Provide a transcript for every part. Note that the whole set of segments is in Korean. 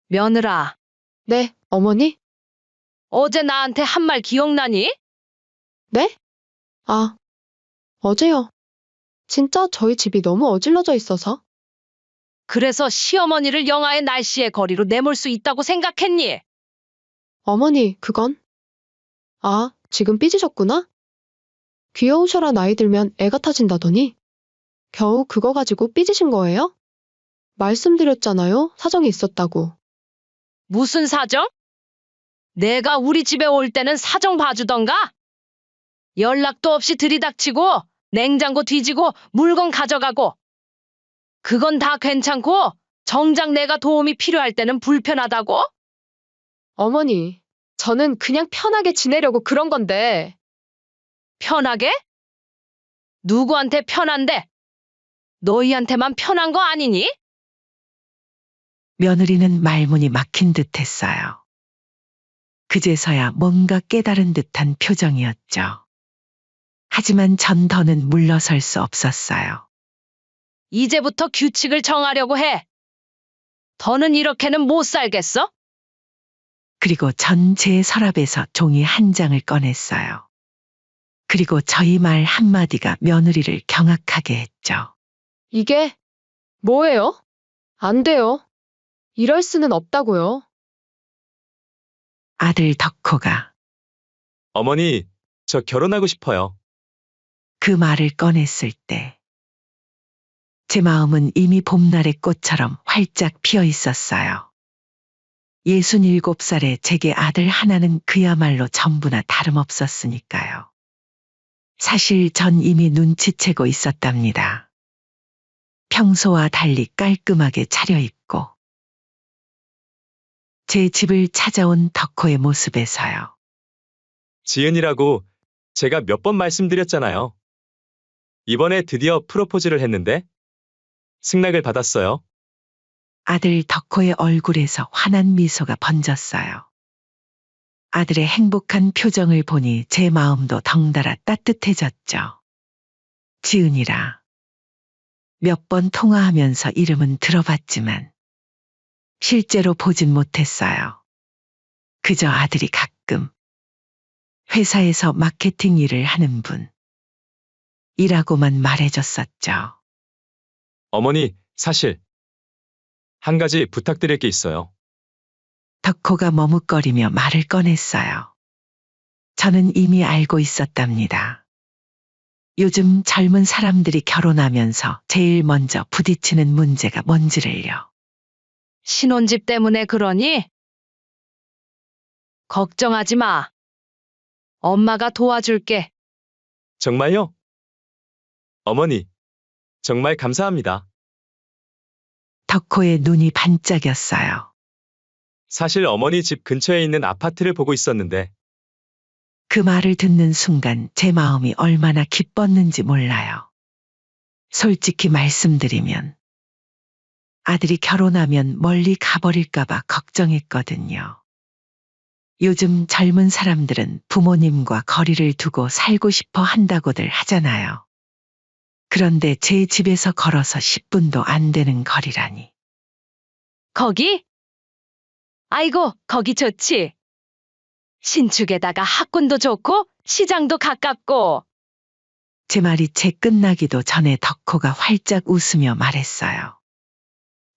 며느라, 네, 어머니? 어제 나한테 한 말 기억나니? 네? 아, 어제요. 진짜 저희 집이 너무 어질러져 있어서. 그래서 시어머니를 영하의 날씨의 거리로 내몰 수 있다고 생각했니? 어머니, 그건? 아, 지금 삐지셨구나? 귀여우셔라 나이 들면 애가 타진다더니. 겨우 그거 가지고 삐지신 거예요? 말씀드렸잖아요, 사정이 있었다고. 무슨 사정? 내가 우리 집에 올 때는 사정 봐주던가? 연락도 없이 들이닥치고 냉장고 뒤지고 물건 가져가고 그건 다 괜찮고 정작 내가 도움이 필요할 때는 불편하다고? 어머니, 저는 그냥 편하게 지내려고 그런 건데. 편하게? 누구한테 편한데? 너희한테만 편한 거 아니니? 며느리는 말문이 막힌 듯 했어요. 그제서야 뭔가 깨달은 듯한 표정이었죠. 하지만 전 더는 물러설 수 없었어요. 이제부터 규칙을 정하려고 해. 더는 이렇게는 못 살겠어? 그리고 전 제 서랍에서 종이 한 장을 꺼냈어요. 그리고 저희 말 한마디가 며느리를 경악하게 했죠. 이게 뭐예요? 안 돼요. 이럴 수는 없다고요. 아들 덕호가 어머니, 저 결혼하고 싶어요. 그 말을 꺼냈을 때 제 마음은 이미 봄날의 꽃처럼 활짝 피어 있었어요. 67살에 제게 아들 하나는 그야말로 전부나 다름없었으니까요. 사실 전 이미 눈치채고 있었답니다. 평소와 달리 깔끔하게 차려입고 제 집을 찾아온 덕호의 모습에서요. 지은이라고 제가 몇 번 말씀드렸잖아요. 이번에 드디어 프로포즈를 했는데 승낙을 받았어요. 아들 덕호의 얼굴에서 환한 미소가 번졌어요. 아들의 행복한 표정을 보니 제 마음도 덩달아 따뜻해졌죠. 지은이라. 몇 번 통화하면서 이름은 들어봤지만 실제로 보진 못했어요. 그저 아들이 가끔 회사에서 마케팅 일을 하는 분 이라고만 말해줬었죠. 어머니, 사실 한 가지 부탁드릴 게 있어요. 덕호가 머뭇거리며 말을 꺼냈어요. 저는 이미 알고 있었답니다. 요즘 젊은 사람들이 결혼하면서 제일 먼저 부딪히는 문제가 뭔지를요. 신혼집 때문에 그러니? 걱정하지 마. 엄마가 도와줄게. 정말요? 어머니, 정말 감사합니다. 덕호의 눈이 반짝였어요. 사실 어머니 집 근처에 있는 아파트를 보고 있었는데 그 말을 듣는 순간 제 마음이 얼마나 기뻤는지 몰라요. 솔직히 말씀드리면 아들이 결혼하면 멀리 가버릴까봐 걱정했거든요. 요즘 젊은 사람들은 부모님과 거리를 두고 살고 싶어 한다고들 하잖아요. 그런데 제 집에서 걸어서 10분도 안 되는 거리라니. 거기? 아이고, 거기 좋지. 신축에다가 학군도 좋고 시장도 가깝고. 제 말이 채 끝나기도 전에 덕호가 활짝 웃으며 말했어요.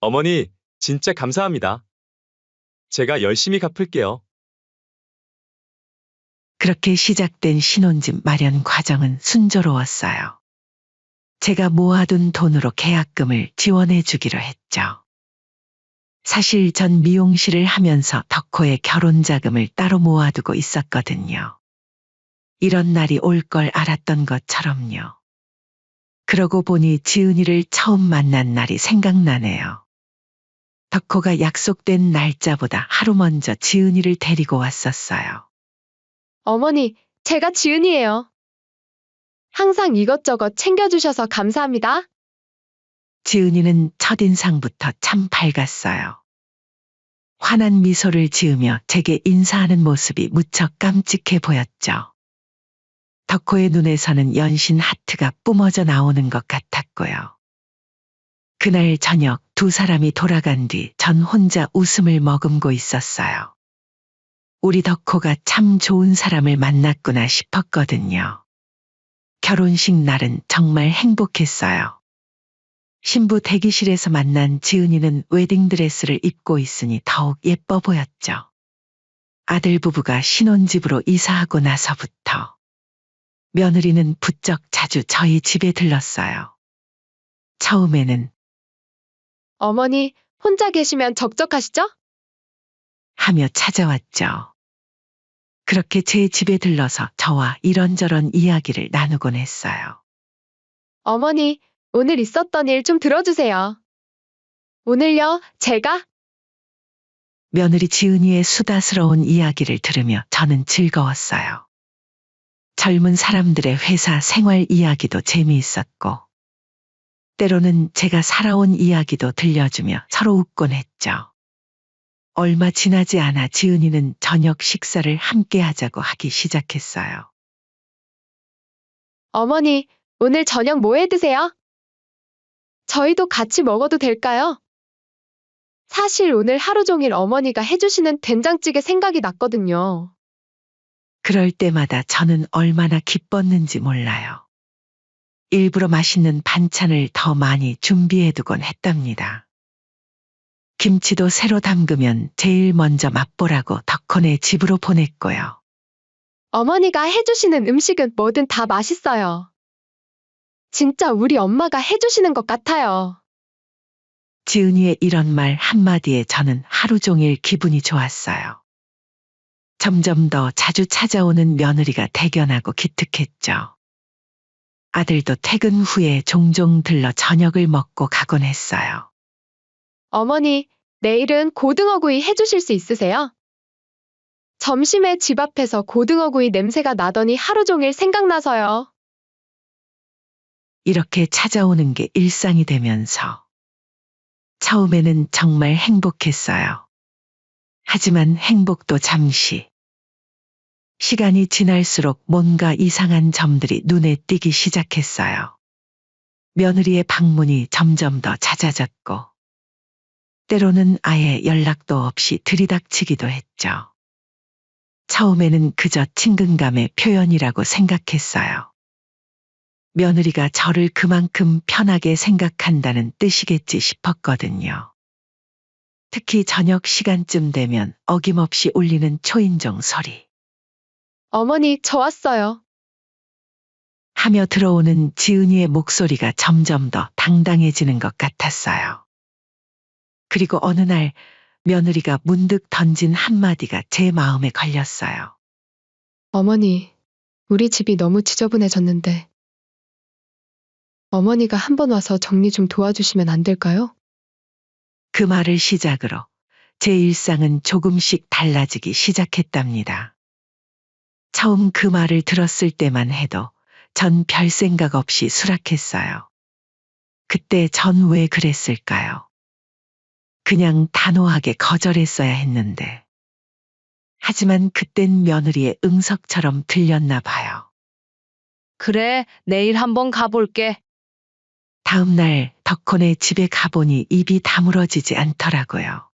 어머니, 진짜 감사합니다. 제가 열심히 갚을게요. 그렇게 시작된 신혼집 마련 과정은 순조로웠어요. 제가 모아둔 돈으로 계약금을 지원해 주기로 했죠. 사실 전 미용실을 하면서 덕호의 결혼 자금을 따로 모아두고 있었거든요. 이런 날이 올 걸 알았던 것처럼요. 그러고 보니 지은이를 처음 만난 날이 생각나네요. 덕호가 약속된 날짜보다 하루 먼저 지은이를 데리고 왔었어요. 어머니, 제가 지은이에요. 항상 이것저것 챙겨주셔서 감사합니다. 지은이는 첫인상부터 참 밝았어요. 환한 미소를 지으며 제게 인사하는 모습이 무척 깜찍해 보였죠. 덕호의 눈에서는 연신 하트가 뿜어져 나오는 것 같았고요. 그날 저녁 두 사람이 돌아간 뒤 전 혼자 웃음을 머금고 있었어요. 우리 덕호가 참 좋은 사람을 만났구나 싶었거든요. 결혼식 날은 정말 행복했어요. 신부 대기실에서 만난 지은이는 웨딩드레스를 입고 있으니 더욱 예뻐 보였죠. 아들 부부가 신혼집으로 이사하고 나서부터 며느리는 부쩍 자주 저희 집에 들렀어요. 처음에는 어머니, 혼자 계시면 적적하시죠? 하며 찾아왔죠. 그렇게 제 집에 들러서 저와 이런저런 이야기를 나누곤 했어요. 어머니, 오늘 있었던 일 좀 들어주세요. 오늘요, 제가? 며느리 지은이의 수다스러운 이야기를 들으며 저는 즐거웠어요. 젊은 사람들의 회사 생활 이야기도 재미있었고, 때로는 제가 살아온 이야기도 들려주며 서로 웃곤 했죠. 얼마 지나지 않아 지은이는 저녁 식사를 함께 하자고 하기 시작했어요. 어머니, 오늘 저녁 뭐 해 드세요? 저희도 같이 먹어도 될까요? 사실 오늘 하루 종일 어머니가 해주시는 된장찌개 생각이 났거든요. 그럴 때마다 저는 얼마나 기뻤는지 몰라요. 일부러 맛있는 반찬을 더 많이 준비해두곤 했답니다. 김치도 새로 담그면 제일 먼저 맛보라고 덕호네 집으로 보냈고요. 어머니가 해주시는 음식은 뭐든 다 맛있어요. 진짜 우리 엄마가 해주시는 것 같아요. 지은이의 이런 말 한마디에 저는 하루 종일 기분이 좋았어요. 점점 더 자주 찾아오는 며느리가 대견하고 기특했죠. 아들도 퇴근 후에 종종 들러 저녁을 먹고 가곤 했어요. 어머니, 내일은 고등어구이 해주실 수 있으세요? 점심에 집 앞에서 고등어구이 냄새가 나더니 하루 종일 생각나서요. 이렇게 찾아오는 게 일상이 되면서 처음에는 정말 행복했어요. 하지만 행복도 잠시. 시간이 지날수록 뭔가 이상한 점들이 눈에 띄기 시작했어요. 며느리의 방문이 점점 더 잦아졌고, 때로는 아예 연락도 없이 들이닥치기도 했죠. 처음에는 그저 친근감의 표현이라고 생각했어요. 며느리가 저를 그만큼 편하게 생각한다는 뜻이겠지 싶었거든요. 특히 저녁 시간쯤 되면 어김없이 울리는 초인종 소리. 어머니, 저 왔어요. 하며 들어오는 지은이의 목소리가 점점 더 당당해지는 것 같았어요. 그리고 어느 날 며느리가 문득 던진 한마디가 제 마음에 걸렸어요. 어머니, 우리 집이 너무 지저분해졌는데. 어머니가 한번 와서 정리 좀 도와주시면 안 될까요? 그 말을 시작으로 제 일상은 조금씩 달라지기 시작했답니다. 처음 그 말을 들었을 때만 해도 전 별 생각 없이 수락했어요. 그때 전 왜 그랬을까요? 그냥 단호하게 거절했어야 했는데. 하지만 그땐 며느리의 응석처럼 들렸나 봐요. 그래, 내일 한번 가볼게. 다음 날 덕호네 집에 가보니 입이 다물어지지 않더라고요.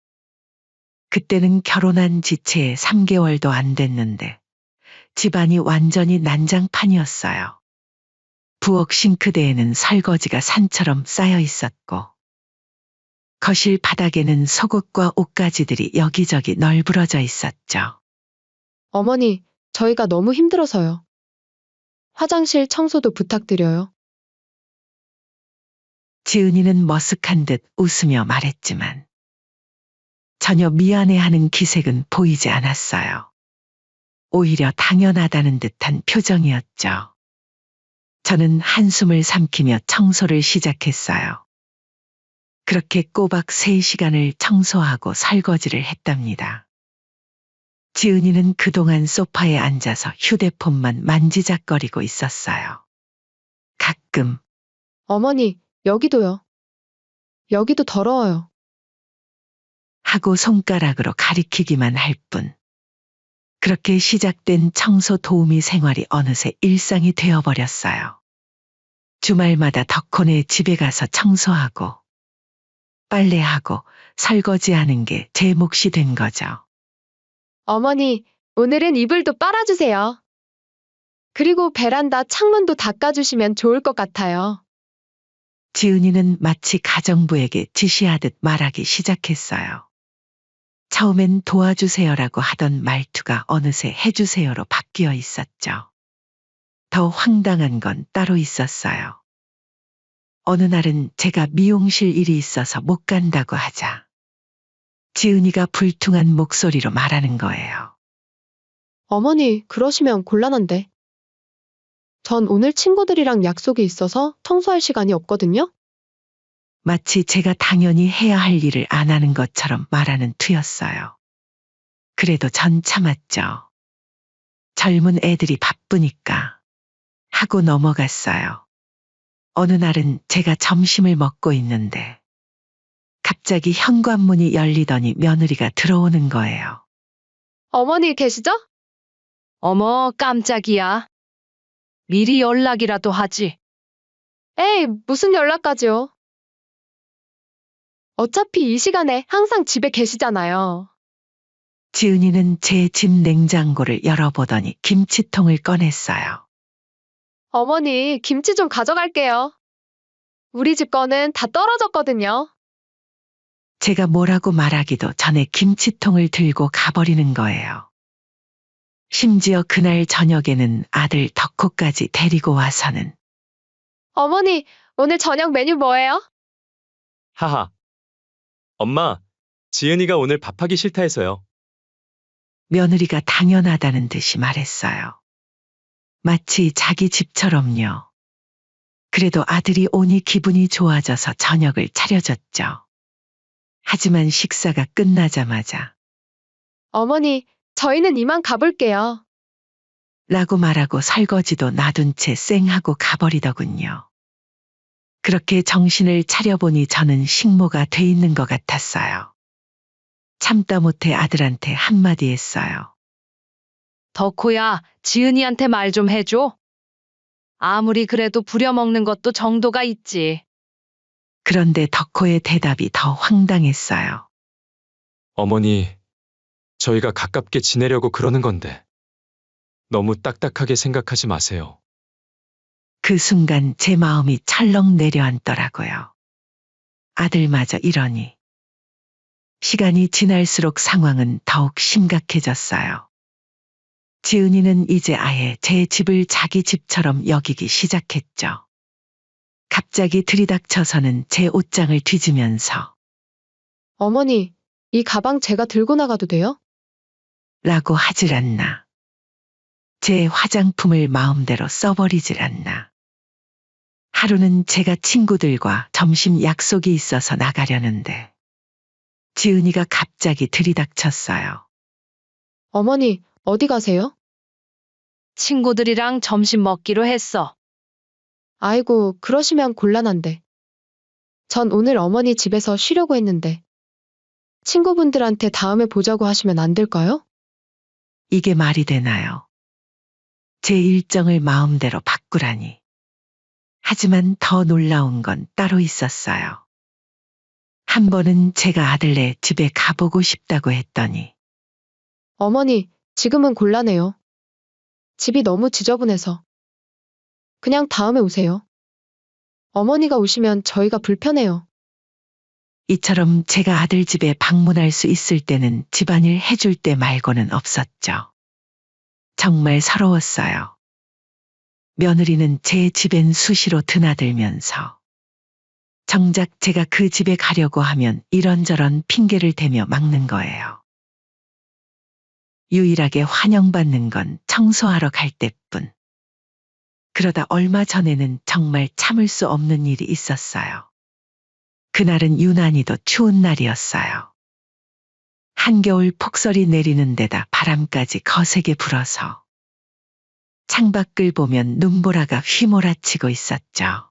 그때는 결혼한 지 채 3개월도 안 됐는데 집안이 완전히 난장판이었어요. 부엌 싱크대에는 설거지가 산처럼 쌓여 있었고, 거실 바닥에는 속옷과 옷가지들이 여기저기 널브러져 있었죠. 어머니, 저희가 너무 힘들어서요. 화장실 청소도 부탁드려요. 지은이는 머쓱한 듯 웃으며 말했지만 전혀 미안해하는 기색은 보이지 않았어요. 오히려 당연하다는 듯한 표정이었죠. 저는 한숨을 삼키며 청소를 시작했어요. 그렇게 꼬박 3시간을 청소하고 설거지를 했답니다. 지은이는 그동안 소파에 앉아서 휴대폰만 만지작거리고 있었어요. 가끔 어머니, 여기도요. 여기도 더러워요. 하고 손가락으로 가리키기만 할 뿐. 그렇게 시작된 청소 도우미 생활이 어느새 일상이 되어버렸어요. 주말마다 덕호네 집에 가서 청소하고 빨래하고 설거지하는 게 제 몫이 된 거죠. 어머니, 오늘은 이불도 빨아주세요. 그리고 베란다 창문도 닦아주시면 좋을 것 같아요. 지은이는 마치 가정부에게 지시하듯 말하기 시작했어요. 처음엔 도와주세요라고 하던 말투가 어느새 해주세요로 바뀌어 있었죠. 더 황당한 건 따로 있었어요. 어느 날은 제가 미용실 일이 있어서 못 간다고 하자 지은이가 불퉁한 목소리로 말하는 거예요. 어머니, 그러시면 곤란한데. 전 오늘 친구들이랑 약속이 있어서 청소할 시간이 없거든요? 마치 제가 당연히 해야 할 일을 안 하는 것처럼 말하는 투였어요. 그래도 전 참았죠. 젊은 애들이 바쁘니까 하고 넘어갔어요. 어느 날은 제가 점심을 먹고 있는데 갑자기 현관문이 열리더니 며느리가 들어오는 거예요. 어머니 계시죠? 어머, 깜짝이야. 미리 연락이라도 하지. 에이, 무슨 연락까지요? 어차피 이 시간에 항상 집에 계시잖아요. 지은이는 제 집 냉장고를 열어보더니 김치통을 꺼냈어요. 어머니, 김치 좀 가져갈게요. 우리 집 거는 다 떨어졌거든요. 제가 뭐라고 말하기도 전에 김치통을 들고 가버리는 거예요. 심지어 그날 저녁에는 아들 덕호까지 데리고 와서는 어머니, 오늘 저녁 메뉴 뭐예요? 하하. 엄마, 지은이가 오늘 밥하기 싫다 해서요. 며느리가 당연하다는 듯이 말했어요. 마치 자기 집처럼요. 그래도 아들이 오니 기분이 좋아져서 저녁을 차려줬죠. 하지만 식사가 끝나자마자 어머니, 저희는 이만 가볼게요. 라고 말하고 설거지도 놔둔 채 쌩하고 가버리더군요. 그렇게 정신을 차려보니 저는 식모가 돼 있는 것 같았어요. 참다 못해 아들한테 한마디 했어요. 덕호야, 지은이한테 말 좀 해줘. 아무리 그래도 부려먹는 것도 정도가 있지. 그런데 덕호의 대답이 더 황당했어요. 어머니, 저희가 가깝게 지내려고 그러는 건데. 너무 딱딱하게 생각하지 마세요. 그 순간 제 마음이 철렁 내려앉더라고요. 아들마저 이러니. 시간이 지날수록 상황은 더욱 심각해졌어요. 지은이는 이제 아예 제 집을 자기 집처럼 여기기 시작했죠. 갑자기 들이닥쳐서는 제 옷장을 뒤지면서 어머니, 이 가방 제가 들고 나가도 돼요? 라고 하질 않나. 제 화장품을 마음대로 써버리질 않나. 하루는 제가 친구들과 점심 약속이 있어서 나가려는데 지은이가 갑자기 들이닥쳤어요. 어머니, 어디 가세요? 친구들이랑 점심 먹기로 했어. 아이고, 그러시면 곤란한데. 전 오늘 어머니 집에서 쉬려고 했는데. 친구분들한테 다음에 보자고 하시면 안 될까요? 이게 말이 되나요? 제 일정을 마음대로 바꾸라니. 하지만 더 놀라운 건 따로 있었어요. 한 번은 제가 아들네 집에 가보고 싶다고 했더니 어머니, 지금은 곤란해요. 집이 너무 지저분해서. 그냥 다음에 오세요. 어머니가 오시면 저희가 불편해요. 이처럼 제가 아들 집에 방문할 수 있을 때는 집안일 해줄 때 말고는 없었죠. 정말 서러웠어요. 며느리는 제 집엔 수시로 드나들면서 정작 제가 그 집에 가려고 하면 이런저런 핑계를 대며 막는 거예요. 유일하게 환영받는 건 청소하러 갈 때뿐. 그러다 얼마 전에는 정말 참을 수 없는 일이 있었어요. 그날은 유난히도 추운 날이었어요. 한겨울 폭설이 내리는 데다 바람까지 거세게 불어서 창밖을 보면 눈보라가 휘몰아치고 있었죠.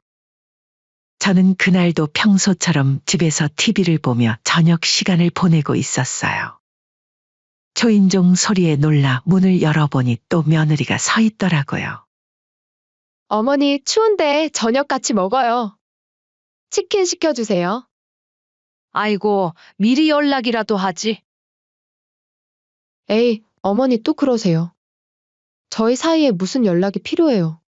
저는 그날도 평소처럼 집에서 TV를 보며 저녁 시간을 보내고 있었어요. 초인종 소리에 놀라 문을 열어보니 또 며느리가 서 있더라고요. 어머니, 추운데 저녁 같이 먹어요. 치킨 시켜주세요. 아이고, 미리 연락이라도 하지. 에이, 어머니 또 그러세요. 저희 사이에 무슨 연락이 필요해요.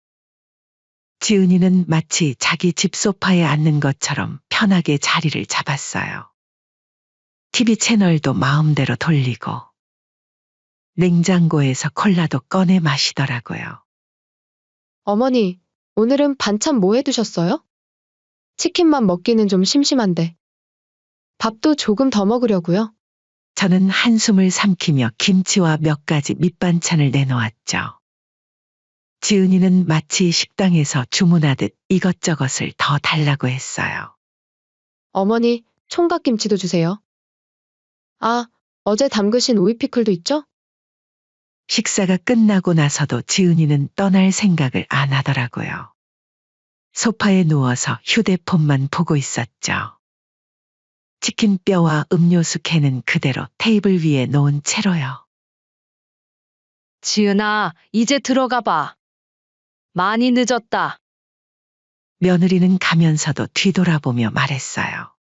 지은이는 마치 자기 집 소파에 앉는 것처럼 편하게 자리를 잡았어요. TV 채널도 마음대로 돌리고 냉장고에서 콜라도 꺼내 마시더라고요. 어머니, 오늘은 반찬 뭐 해두셨어요? 치킨만 먹기는 좀 심심한데. 밥도 조금 더 먹으려고요. 저는 한숨을 삼키며 김치와 몇 가지 밑반찬을 내놓았죠. 지은이는 마치 식당에서 주문하듯 이것저것을 더 달라고 했어요. 어머니, 총각김치도 주세요. 아, 어제 담그신 오이 피클도 있죠? 식사가 끝나고 나서도 지은이는 떠날 생각을 안 하더라고요. 소파에 누워서 휴대폰만 보고 있었죠. 치킨 뼈와 음료수 캔은 그대로 테이블 위에 놓은 채로요. 지은아, 이제 들어가 봐. 많이 늦었다. 며느리는 가면서도 뒤돌아보며 말했어요.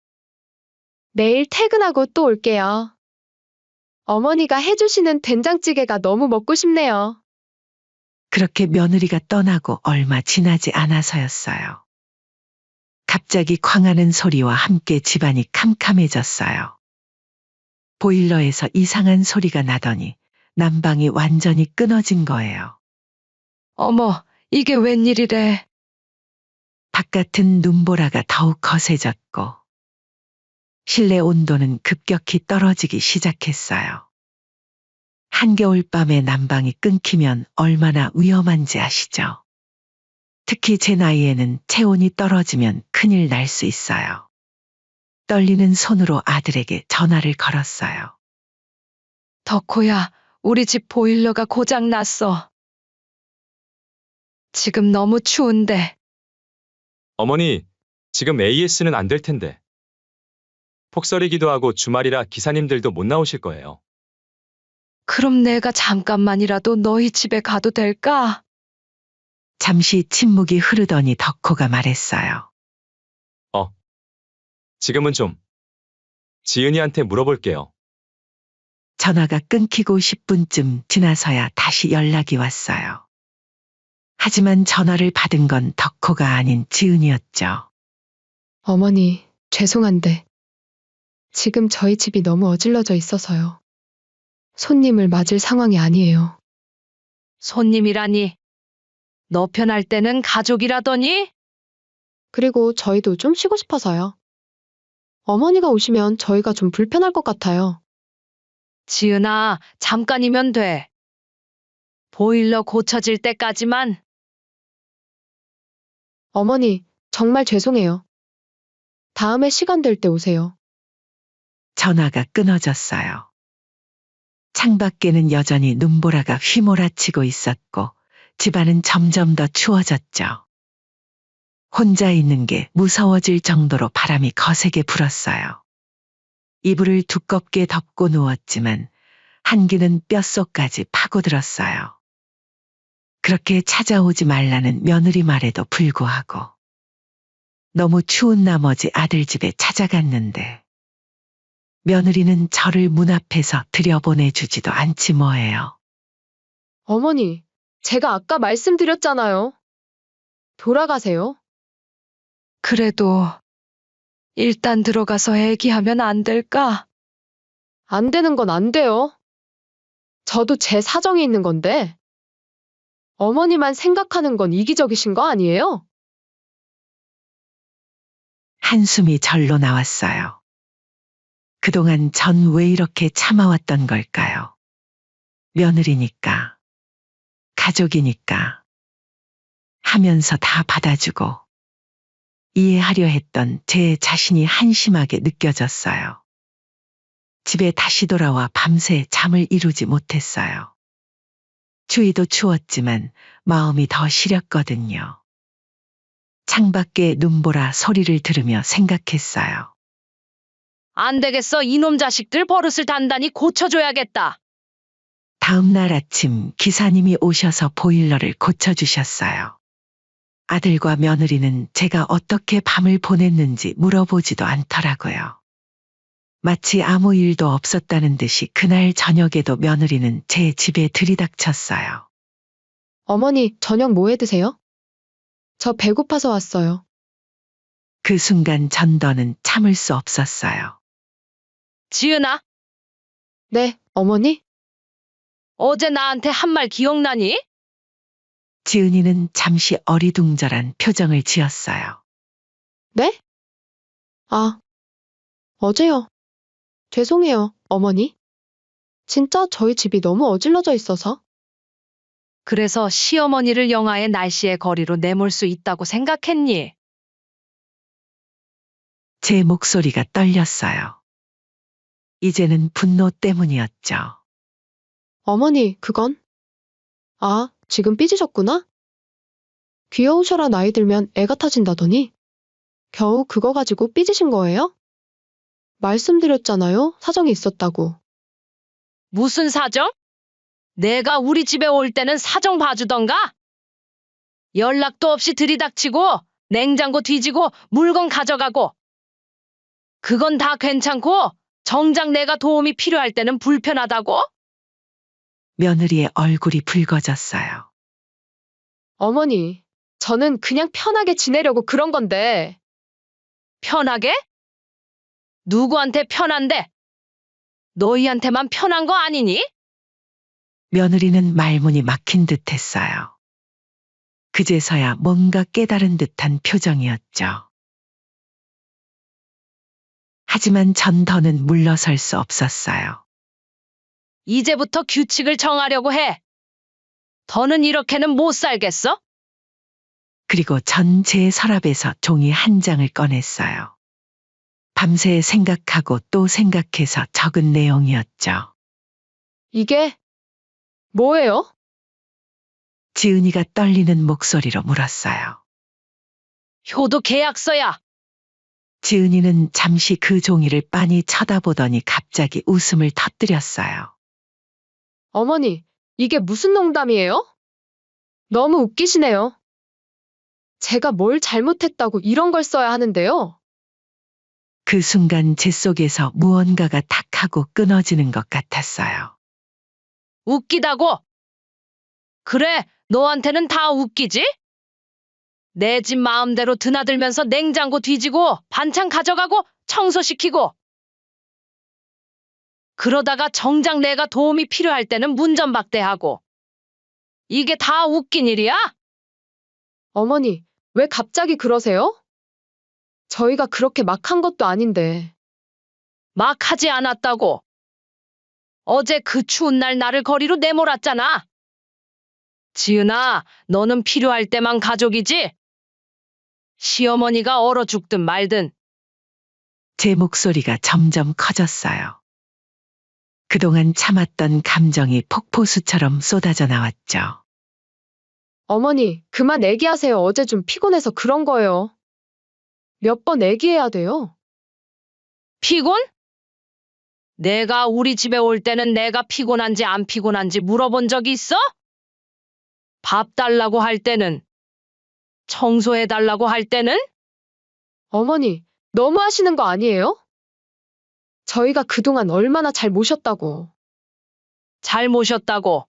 내일 퇴근하고 또 올게요. 어머니가 해주시는 된장찌개가 너무 먹고 싶네요. 그렇게 며느리가 떠나고 얼마 지나지 않아서였어요. 갑자기 광하는 소리와 함께 집안이 캄캄해졌어요. 보일러에서 이상한 소리가 나더니 난방이 완전히 끊어진 거예요. 어머, 이게 웬일이래. 바깥은 눈보라가 더욱 거세졌고 실내 온도는 급격히 떨어지기 시작했어요. 한겨울밤에 난방이 끊기면 얼마나 위험한지 아시죠? 특히 제 나이에는 체온이 떨어지면 큰일 날 수 있어요. 떨리는 손으로 아들에게 전화를 걸었어요. 덕호야, 우리 집 보일러가 고장 났어. 지금 너무 추운데. 어머니, 지금 AS는 안 될 텐데. 폭설이기도 하고 주말이라 기사님들도 못 나오실 거예요. 그럼 내가 잠깐만이라도 너희 집에 가도 될까? 잠시 침묵이 흐르더니 덕호가 말했어요. 지금은 좀. 지은이한테 물어볼게요. 전화가 끊기고 10분쯤 지나서야 다시 연락이 왔어요. 하지만 전화를 받은 건 덕호가 아닌 지은이었죠. 어머니, 죄송한데. 지금 저희 집이 너무 어질러져 있어서요. 손님을 맞을 상황이 아니에요. 손님이라니. 너 편할 때는 가족이라더니? 그리고 저희도 좀 쉬고 싶어서요. 어머니가 오시면 저희가 좀 불편할 것 같아요. 지은아, 잠깐이면 돼. 보일러 고쳐질 때까지만. 어머니, 정말 죄송해요. 다음에 시간 될 때 오세요. 전화가 끊어졌어요. 창밖에는 여전히 눈보라가 휘몰아치고 있었고 집안은 점점 더 추워졌죠. 혼자 있는 게 무서워질 정도로 바람이 거세게 불었어요. 이불을 두껍게 덮고 누웠지만 한기는 뼛속까지 파고들었어요. 그렇게 찾아오지 말라는 며느리 말에도 불구하고 너무 추운 나머지 아들 집에 찾아갔는데 며느리는 저를 문 앞에서 들여보내주지도 않지 뭐예요. 어머니, 제가 아까 말씀드렸잖아요. 돌아가세요. 그래도 일단 들어가서 얘기하면 안 될까? 안 되는 건 안 돼요. 저도 제 사정이 있는 건데. 어머니만 생각하는 건 이기적이신 거 아니에요? 한숨이 절로 나왔어요. 그동안 전 왜 이렇게 참아왔던 걸까요? 며느리니까, 가족이니까 하면서 다 받아주고 이해하려 했던 제 자신이 한심하게 느껴졌어요. 집에 다시 돌아와 밤새 잠을 이루지 못했어요. 추위도 추웠지만 마음이 더 시렸거든요. 창밖에 눈보라 소리를 들으며 생각했어요. 안 되겠어. 이놈 자식들 버릇을 단단히 고쳐줘야겠다. 다음 날 아침 기사님이 오셔서 보일러를 고쳐주셨어요. 아들과 며느리는 제가 어떻게 밤을 보냈는지 물어보지도 않더라고요. 마치 아무 일도 없었다는 듯이 그날 저녁에도 며느리는 제 집에 들이닥쳤어요. 어머니, 저녁 뭐 해 드세요? 저 배고파서 왔어요. 그 순간 전더는 참을 수 없었어요. 지은아, 네, 어머니? 어제 나한테 한 말 기억나니? 지은이는 잠시 어리둥절한 표정을 지었어요. 네? 아, 어제요. 죄송해요, 어머니. 진짜 저희 집이 너무 어질러져 있어서. 그래서 시어머니를 영하의 날씨의 거리로 내몰 수 있다고 생각했니? 제 목소리가 떨렸어요. 이제는 분노 때문이었죠. 어머니, 그건? 아, 지금 삐지셨구나? 귀여우셔라 나이 들면 애가 타진다더니. 겨우 그거 가지고 삐지신 거예요? 말씀드렸잖아요, 사정이 있었다고. 무슨 사정? 내가 우리 집에 올 때는 사정 봐주던가? 연락도 없이 들이닥치고 냉장고 뒤지고 물건 가져가고. 그건 다 괜찮고 정작 내가 도움이 필요할 때는 불편하다고? 며느리의 얼굴이 붉어졌어요. 어머니, 저는 그냥 편하게 지내려고 그런 건데. 편하게? 누구한테 편한데? 너희한테만 편한 거 아니니? 며느리는 말문이 막힌 듯 했어요. 그제서야 뭔가 깨달은 듯한 표정이었죠. 하지만 전 더는 물러설 수 없었어요. 이제부터 규칙을 정하려고 해. 더는 이렇게는 못 살겠어? 그리고 전 제 서랍에서 종이 한 장을 꺼냈어요. 밤새 생각하고 또 생각해서 적은 내용이었죠. 이게 뭐예요? 지은이가 떨리는 목소리로 물었어요. 효도 계약서야. 지은이는 잠시 그 종이를 빤히 쳐다보더니 갑자기 웃음을 터뜨렸어요. 어머니, 이게 무슨 농담이에요? 너무 웃기시네요. 제가 뭘 잘못했다고 이런 걸 써야 하는데요. 그 순간 제 속에서 무언가가 탁 하고 끊어지는 것 같았어요. 웃기다고? 그래, 너한테는 다 웃기지? 내 집 마음대로 드나들면서 냉장고 뒤지고 반찬 가져가고 청소시키고. 그러다가 정작 내가 도움이 필요할 때는 문전박대하고. 이게 다 웃긴 일이야? 어머니, 왜 갑자기 그러세요? 저희가 그렇게 막 한 것도 아닌데. 막 하지 않았다고. 어제 그 추운 날 나를 거리로 내몰았잖아. 지은아, 너는 필요할 때만 가족이지? 시어머니가 얼어 죽든 말든. 제 목소리가 점점 커졌어요. 그동안 참았던 감정이 폭포수처럼 쏟아져 나왔죠. 어머니, 그만 애기하세요. 어제 좀 피곤해서 그런 거예요. 몇 번 애기해야 돼요. 피곤? 내가 우리 집에 올 때는 내가 피곤한지 안 피곤한지 물어본 적이 있어? 밥 달라고 할 때는? 청소해 달라고 할 때는? 어머니, 너무 하시는 거 아니에요? 저희가 그동안 얼마나 잘 모셨다고. 잘 모셨다고.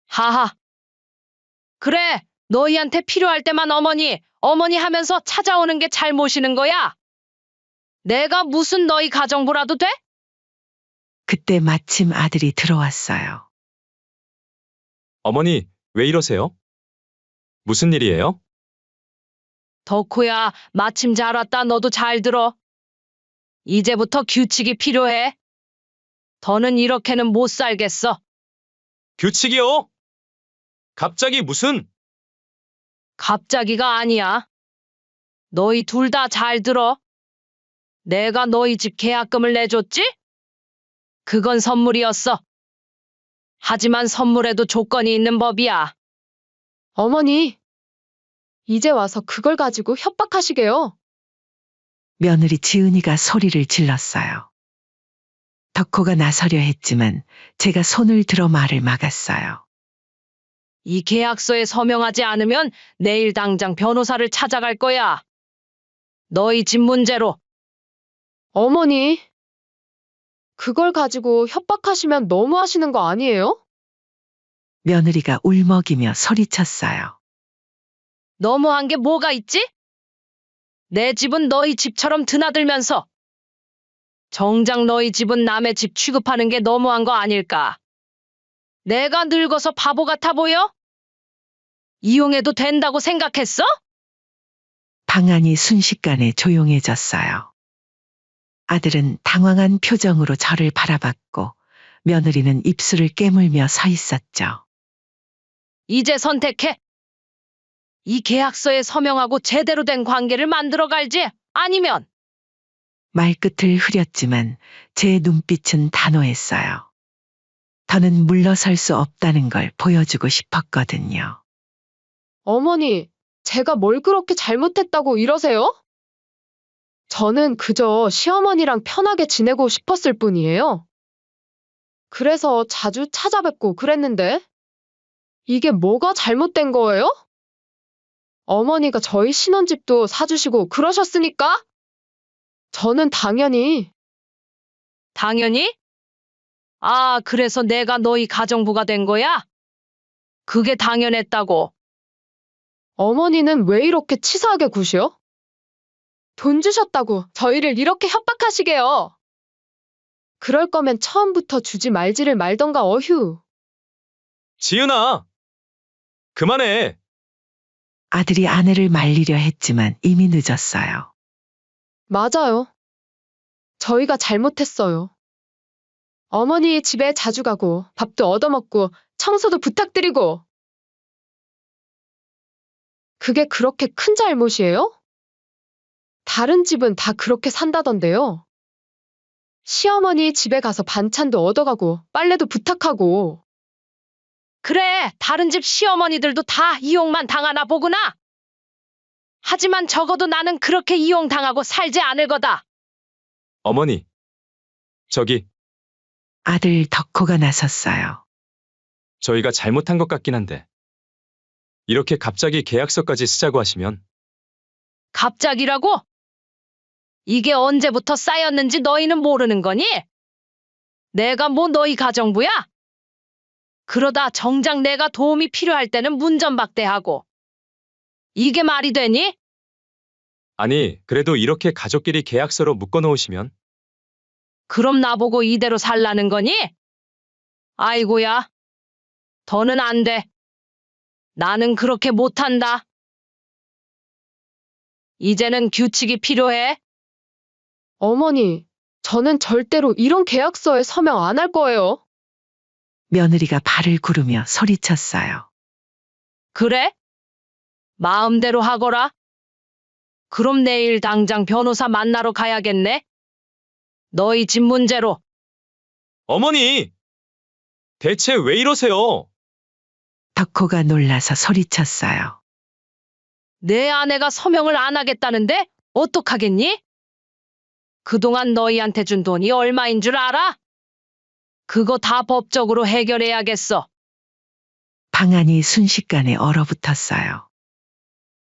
하하. 그래, 너희한테 필요할 때만 어머니, 어머니 하면서 찾아오는 게 잘 모시는 거야. 내가 무슨 너희 가정부라도 돼? 그때 마침 아들이 들어왔어요. 어머니, 왜 이러세요? 무슨 일이에요? 덕후야, 마침 잘 왔다. 너도 잘 들어. 이제부터 규칙이 필요해. 더는 이렇게는 못 살겠어. 규칙이요? 갑자기 무슨? 갑자기가 아니야. 너희 둘 다 잘 들어. 내가 너희 집 계약금을 내줬지? 그건 선물이었어. 하지만 선물에도 조건이 있는 법이야. 어머니, 이제 와서 그걸 가지고 협박하시게요. 며느리 지은이가 소리를 질렀어요. 덕호가 나서려 했지만 제가 손을 들어 말을 막았어요. 이 계약서에 서명하지 않으면 내일 당장 변호사를 찾아갈 거야. 너희 집 문제로. 어머니, 그걸 가지고 협박하시면 너무 하시는 거 아니에요? 며느리가 울먹이며 소리쳤어요. 너무한 게 뭐가 있지? 내 집은 너희 집처럼 드나들면서 정작 너희 집은 남의 집 취급하는 게 너무한 거 아닐까? 내가 늙어서 바보 같아 보여? 이용해도 된다고 생각했어? 방 안이 순식간에 조용해졌어요. 아들은 당황한 표정으로 저를 바라봤고 며느리는 입술을 깨물며 서 있었죠. 이제 선택해. 이 계약서에 서명하고 제대로 된 관계를 만들어 갈지 아니면 말끝을 흐렸지만 제 눈빛은 단호했어요. 더는 물러설 수 없다는 걸 보여주고 싶었거든요. 어머니, 제가 뭘 그렇게 잘못했다고 이러세요? 저는 그저 시어머니랑 편하게 지내고 싶었을 뿐이에요. 그래서 자주 찾아뵙고 그랬는데, 이게 뭐가 잘못된 거예요? 어머니가 저희 신혼집도 사주시고 그러셨으니까? 저는 당연히, 당연히? 아, 그래서 내가 너희 가정부가 된 거야? 그게 당연했다고. 어머니는 왜 이렇게 치사하게 구셔? 돈 주셨다고 저희를 이렇게 협박하시게요. 그럴 거면 처음부터 주지 말지를 말던가 어휴. 지은아! 그만해! 아들이 아내를 말리려 했지만 이미 늦었어요. 맞아요. 저희가 잘못했어요. 어머니 집에 자주 가고 밥도 얻어먹고 청소도 부탁드리고. 그게 그렇게 큰 잘못이에요? 다른 집은 다 그렇게 산다던데요. 시어머니 집에 가서 반찬도 얻어가고 빨래도 부탁하고. 그래, 다른 집 시어머니들도 다 이용만 당하나 보구나. 하지만 적어도 나는 그렇게 이용당하고 살지 않을 거다. 어머니. 저기, 아들 덕호가 나섰어요. 저희가 잘못한 것 같긴 한데. 이렇게 갑자기 계약서까지 쓰자고 하시면 갑자기라고? 이게 언제부터 쌓였는지 너희는 모르는 거니? 내가 뭐 너희 가정부야? 그러다 정작 내가 도움이 필요할 때는 문전박대하고. 이게 말이 되니? 아니, 그래도 이렇게 가족끼리 계약서로 묶어놓으시면 그럼 나보고 이대로 살라는 거니? 아이고야. 더는 안 돼. 나는 그렇게 못한다. 이제는 규칙이 필요해. 어머니, 저는 절대로 이런 계약서에 서명 안 할 거예요. 며느리가 발을 구르며 소리쳤어요. 그래? 마음대로 하거라. 그럼 내일 당장 변호사 만나러 가야겠네. 너희 집 문제로. 어머니! 대체 왜 이러세요? 덕호가 놀라서 소리쳤어요. 내 아내가 서명을 안 하겠다는데 어떡하겠니? 그동안 너희한테 준 돈이 얼마인 줄 알아? 그거 다 법적으로 해결해야겠어. 방 안이 순식간에 얼어붙었어요.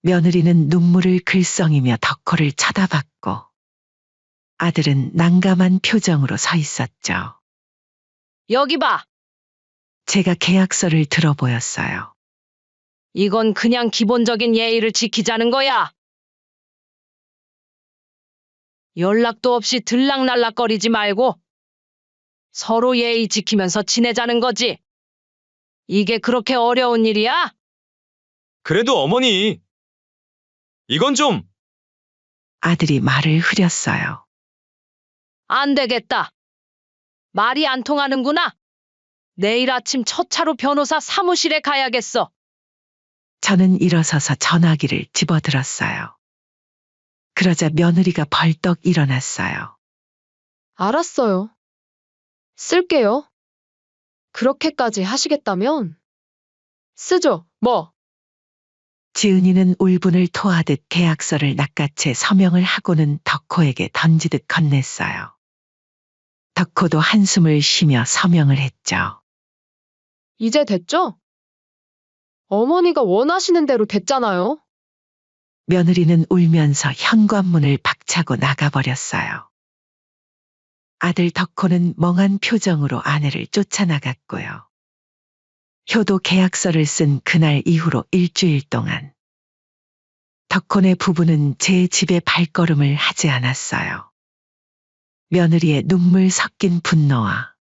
며느리는 눈물을 글썽이며 덕호를 쳐다봤고 아들은 난감한 표정으로 서 있었죠. 여기 봐. 제가 계약서를 들어보였어요. 이건 그냥 기본적인 예의를 지키자는 거야. 연락도 없이 들락날락거리지 말고 서로 예의 지키면서 지내자는 거지. 이게 그렇게 어려운 일이야? 그래도 어머니! 이건 좀! 아들이 말을 흐렸어요. 안 되겠다. 말이 안 통하는구나. 내일 아침 첫 차로 변호사 사무실에 가야겠어. 저는 일어서서 전화기를 집어들었어요. 그러자 며느리가 벌떡 일어났어요. 알았어요. 쓸게요. 그렇게까지 하시겠다면 쓰죠, 뭐. 지은이는 울분을 토하듯 계약서를 낚아채 서명을 하고는 덕호에게 던지듯 건넸어요. 덕호도 한숨을 쉬며 서명을 했죠. 이제 됐죠? 어머니가 원하시는 대로 됐잖아요. 며느리는 울면서 현관문을 박차고 나가버렸어요. 아들 덕호는 멍한 표정으로 아내를 쫓아나갔고요. 효도 계약서를 쓴 그날 이후로 일주일 동안 덕호네 부부는 제 집에 발걸음을 하지 않았어요. 며느리의 눈물 섞인 분노와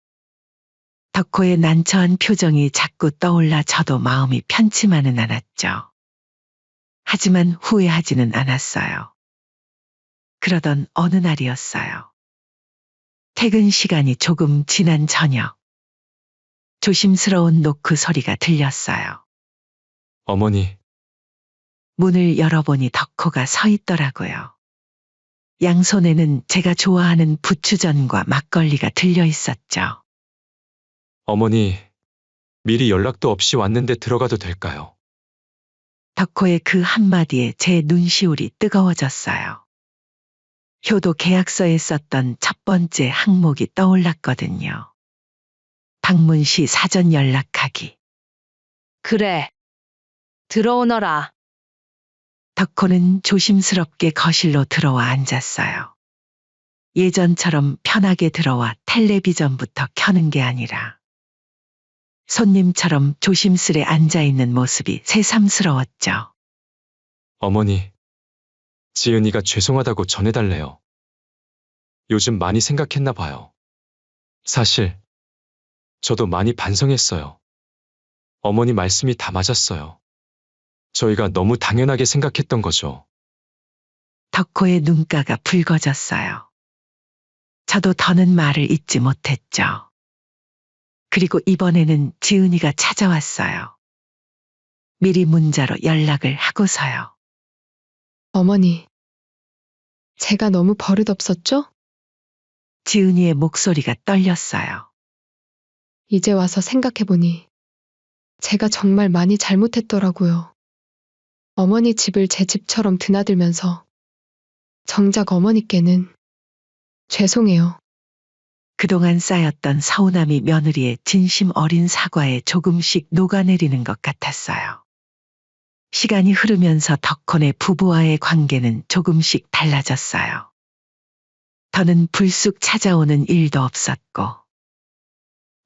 덕호의 난처한 표정이 자꾸 떠올라 저도 마음이 편치만은 않았죠. 하지만 후회하지는 않았어요. 그러던 어느 날이었어요. 퇴근 시간이 조금 지난 저녁. 조심스러운 노크 소리가 들렸어요. 어머니, 문을 열어보니 덕호가 서 있더라고요. 양손에는 제가 좋아하는 부추전과 막걸리가 들려 있었죠. 어머니, 미리 연락도 없이 왔는데 들어가도 될까요? 덕호의 그 한마디에 제 눈시울이 뜨거워졌어요. 효도 계약서에 썼던 첫 번째 항목이 떠올랐거든요. 방문 시 사전 연락하기. 그래. 들어오너라. 덕호는 조심스럽게 거실로 들어와 앉았어요. 예전처럼 편하게 들어와 텔레비전부터 켜는 게 아니라 손님처럼 조심스레 앉아있는 모습이 새삼스러웠죠. 어머니, 지은이가 죄송하다고 전해달래요. 요즘 많이 생각했나 봐요. 사실, 저도 많이 반성했어요. 어머니 말씀이 다 맞았어요. 저희가 너무 당연하게 생각했던 거죠. 덕호의 눈가가 붉어졌어요. 저도 더는 말을 잇지 못했죠. 그리고 이번에는 지은이가 찾아왔어요. 미리 문자로 연락을 하고서요. 어머니, 제가 너무 버릇없었죠? 지은이의 목소리가 떨렸어요. 이제 와서 생각해보니 제가 정말 많이 잘못했더라고요. 어머니 집을 제 집처럼 드나들면서 정작 어머니께는 죄송해요. 그동안 쌓였던 서운함이 며느리의 진심 어린 사과에 조금씩 녹아내리는 것 같았어요. 시간이 흐르면서 덕호네 부부와의 관계는 조금씩 달라졌어요. 더는 불쑥 찾아오는 일도 없었고,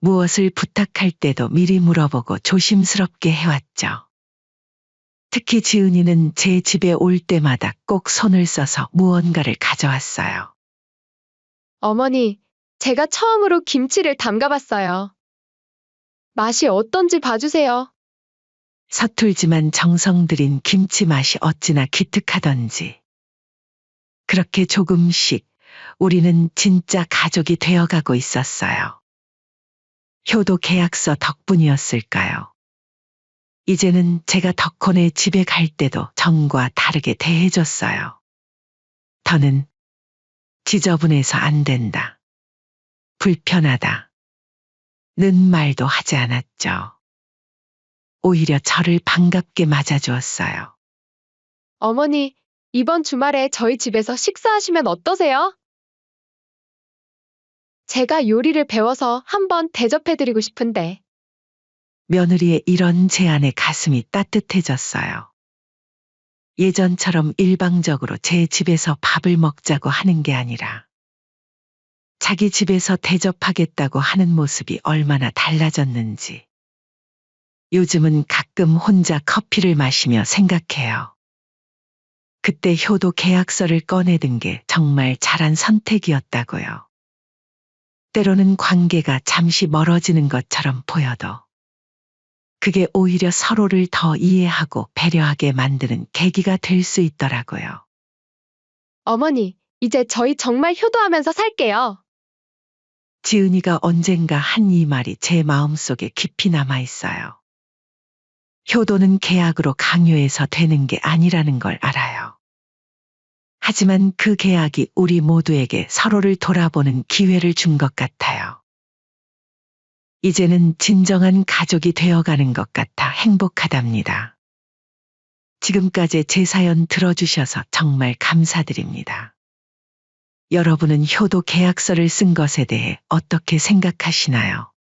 무엇을 부탁할 때도 미리 물어보고 조심스럽게 해왔죠. 특히 지은이는 제 집에 올 때마다 꼭 손을 써서 무언가를 가져왔어요. 어머니, 제가 처음으로 김치를 담가봤어요. 맛이 어떤지 봐주세요. 서툴지만 정성 들인 김치 맛이 어찌나 기특하던지. 그렇게 조금씩 우리는 진짜 가족이 되어가고 있었어요. 효도 계약서 덕분이었을까요? 이제는 제가 덕호네 집에 갈 때도 전과 다르게 대해줬어요. 더는 지저분해서 안 된다. 불편하다. 는 말도 하지 않았죠. 오히려 저를 반갑게 맞아주었어요. 어머니, 이번 주말에 저희 집에서 식사하시면 어떠세요? 제가 요리를 배워서 한번 대접해드리고 싶은데. 며느리의 이런 제안에 가슴이 따뜻해졌어요. 예전처럼 일방적으로 제 집에서 밥을 먹자고 하는 게 아니라 자기 집에서 대접하겠다고 하는 모습이 얼마나 달라졌는지. 요즘은 가끔 혼자 커피를 마시며 생각해요. 그때 효도 계약서를 꺼내든 게 정말 잘한 선택이었다고요. 때로는 관계가 잠시 멀어지는 것처럼 보여도 그게 오히려 서로를 더 이해하고 배려하게 만드는 계기가 될 수 있더라고요. 어머니, 이제 저희 정말 효도하면서 살게요. 지은이가 언젠가 한 이 말이 제 마음속에 깊이 남아 있어요. 효도는 계약으로 강요해서 되는 게 아니라는 걸 알아요. 하지만 그 계약이 우리 모두에게 서로를 돌아보는 기회를 준 것 같아요. 이제는 진정한 가족이 되어가는 것 같아 행복하답니다. 지금까지 제 사연 들어주셔서 정말 감사드립니다. 여러분은 효도 계약서를 쓴 것에 대해 어떻게 생각하시나요?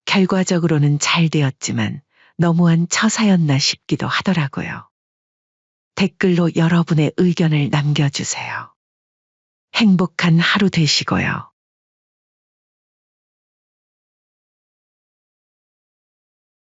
결과적으로는 잘 되었지만 너무한 처사였나 싶기도 하더라고요. 댓글로 여러분의 의견을 남겨주세요. 행복한 하루 되시고요.